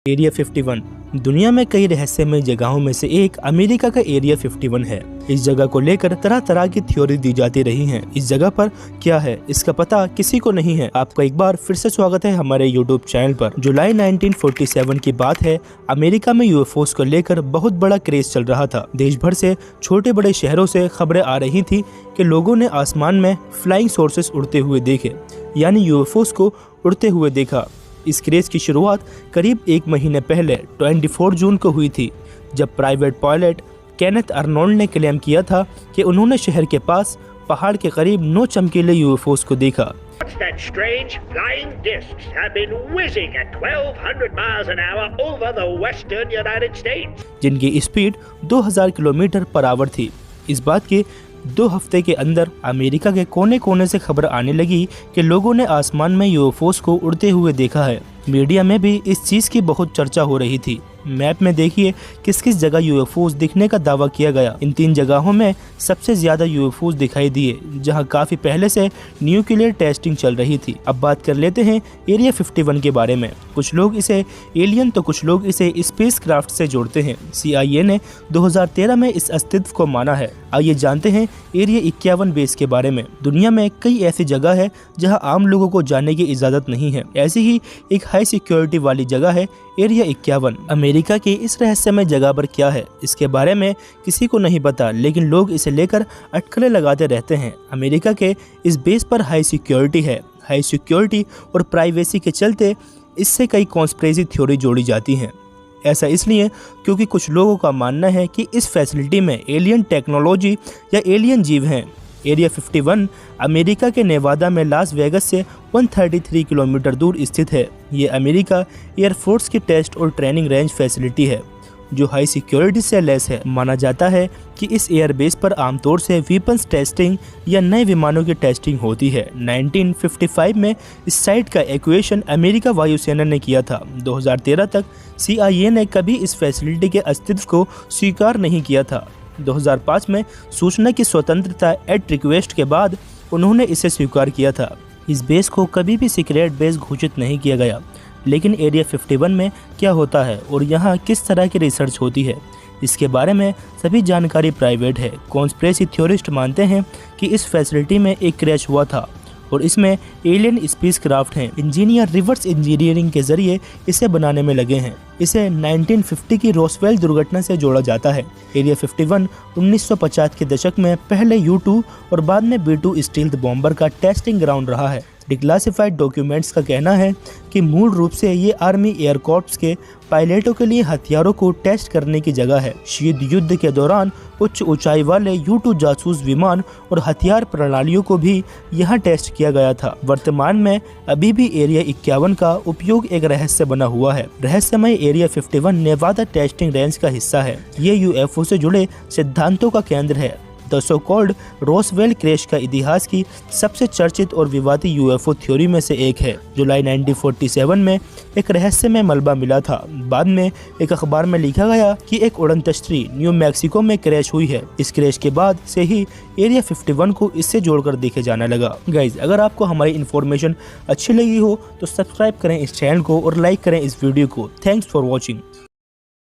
Area 51 दुनिया में कई रहस्यमय जगहों में से एक अमेरिका का एरिया 51 है। इस जगह को लेकर तरह तरह की थ्योरी दी जाती रही हैं। इस जगह पर क्या है इसका पता किसी को नहीं है। आपका एक बार फिर से स्वागत है हमारे यूट्यूब चैनल पर। जुलाई 1947 की बात है। अमेरिका में यूएफओस को लेकर बहुत बड़ा क्रेज चल रहा था। देश भर से छोटे बड़े शहरों से खबरें आ रही थी कि लोगों ने आसमान में फ्लाइंग सोर्सेस उड़ते हुए देखे, यानी यूएफओस को उड़ते हुए देखा। इस क्रेज की शुरुआत करीब एक महीने पहले 24 जून को हुई थी, जब प्राइवेट पायलट केनेथ अर्नोल्ड ने क्लेम किया था कि उन्होंने शहर के पास पहाड़ के करीब 9 चमकीले यूएफओस को देखा। जिनकी स्पीड 2000 किलोमीटर पर आवर थी। इस बात के 2 हफ्ते के अंदर अमेरिका के कोने कोने से खबर आने लगी कि लोगों ने आसमान में यूएफओस को उड़ते हुए देखा है। मीडिया में भी इस चीज की बहुत चर्चा हो रही थी। मैप में देखिए किस किस जगह यूएफओस दिखने का दावा किया गया। इन 3 जगहों में सबसे ज्यादा यूएफओस दिखाई दिए, जहां काफी पहले से न्यूक्लियर टेस्टिंग चल रही थी। अब बात कर लेते हैं एरिया 51 के बारे में। कुछ लोग इसे एलियन तो कुछ लोग इसे स्पेस क्राफ्ट से जोड़ते हैं। CIA ने 2013 में इस अस्तित्व को माना है। आइए जानते हैं एरिया 51 बेस के बारे में। दुनिया में कई ऐसी जगह है जहां आम लोगों को जाने की इजाजत नहीं है। ऐसी ही एक हाई सिक्योरिटी वाली जगह है एरिया 51। अमेरिका की इस रहस्यमय जगह पर क्या है इसके बारे में किसी को नहीं पता, लेकिन लोग इसे लेकर अटकलें लगाते रहते हैं। अमेरिका के इस बेस पर हाई सिक्योरिटी है। हाई सिक्योरिटी और प्राइवेसी के चलते इससे कई कॉन्स्पिरेसी थ्योरी जोड़ी जाती हैं। ऐसा इसलिए क्योंकि कुछ लोगों का मानना है कि इस फैसिलिटी में एलियन टेक्नोलॉजी या एलियन जीव हैं। एरिया 51 अमेरिका के नेवादा में लास वेगस से 133 किलोमीटर दूर स्थित है। ये अमेरिका एयरफोर्स की टेस्ट और ट्रेनिंग रेंज फैसिलिटी है, जो हाई सिक्योरिटी से लैस है। माना जाता है कि इस एयरबेस पर आमतौर से वेपन्स टेस्टिंग या नए विमानों की टेस्टिंग होती है। 1955 में इस साइट का एक्वेशन अमेरिका वायुसेना ने किया था। 2013 तक CIA ने कभी इस फैसिलिटी के अस्तित्व को स्वीकार नहीं किया था। 2005 में सूचना की स्वतंत्रता एट रिक्वेस्ट के बाद उन्होंने इसे स्वीकार किया था। इस बेस को कभी भी सीक्रेट बेस घोषित नहीं किया गया, लेकिन एरिया 51 में क्या होता है और यहाँ किस तरह की रिसर्च होती है, इसके बारे में सभी जानकारी प्राइवेट है। कॉन्स्पिरेसी थ्योरिस्ट मानते हैं कि इस फैसिलिटी में एक क्रैश हुआ था और इसमें एलियन स्पेस क्राफ्ट हैं। इंजीनियर रिवर्स इंजीनियरिंग के जरिए इसे बनाने में लगे हैं। इसे 1950 की रोसवेल दुर्घटना से जोड़ा जाता है। एरिया 51 1950 के दशक में पहले U-2 और बाद में B-2 स्टील्थ बॉम्बर का टेस्टिंग ग्राउंड रहा है। डिक्लासिफाइड डॉक्यूमेंट्स का कहना है कि मूल रूप से ये आर्मी एयर कॉर्प्स के पायलटों के लिए हथियारों को टेस्ट करने की जगह है। शीत युद्ध के दौरान उच्च ऊंचाई वाले U-2 जासूस विमान और हथियार प्रणालियों को भी यहाँ टेस्ट किया गया था। वर्तमान में अभी भी एरिया 51 का उपयोग एक रहस्य बना हुआ है। रहस्यमय एरिया 51 नेवादा टेस्टिंग रेंज का हिस्सा है। ये UFO से जुड़े सिद्धांतों का केंद्र है। The so called Roswell crash का इतिहास की सबसे चर्चित और विवादित UFO थ्योरी में से एक है। जुलाई 1947 में एक रहस्यमय मलबा मिला था। बाद में एक अखबार में लिखा गया कि एक उड़न तश्तरी न्यू मैक्सिको में क्रैश हुई है। इस क्रैश के बाद से ही एरिया 51 को इससे जोड़कर देखे जाने लगा। गाइज, अगर आपको हमारी इन्फॉर्मेशन अच्छी लगी हो तो सब्सक्राइब करें इस चैनल को और लाइक करें इस वीडियो को। Thanks for watching.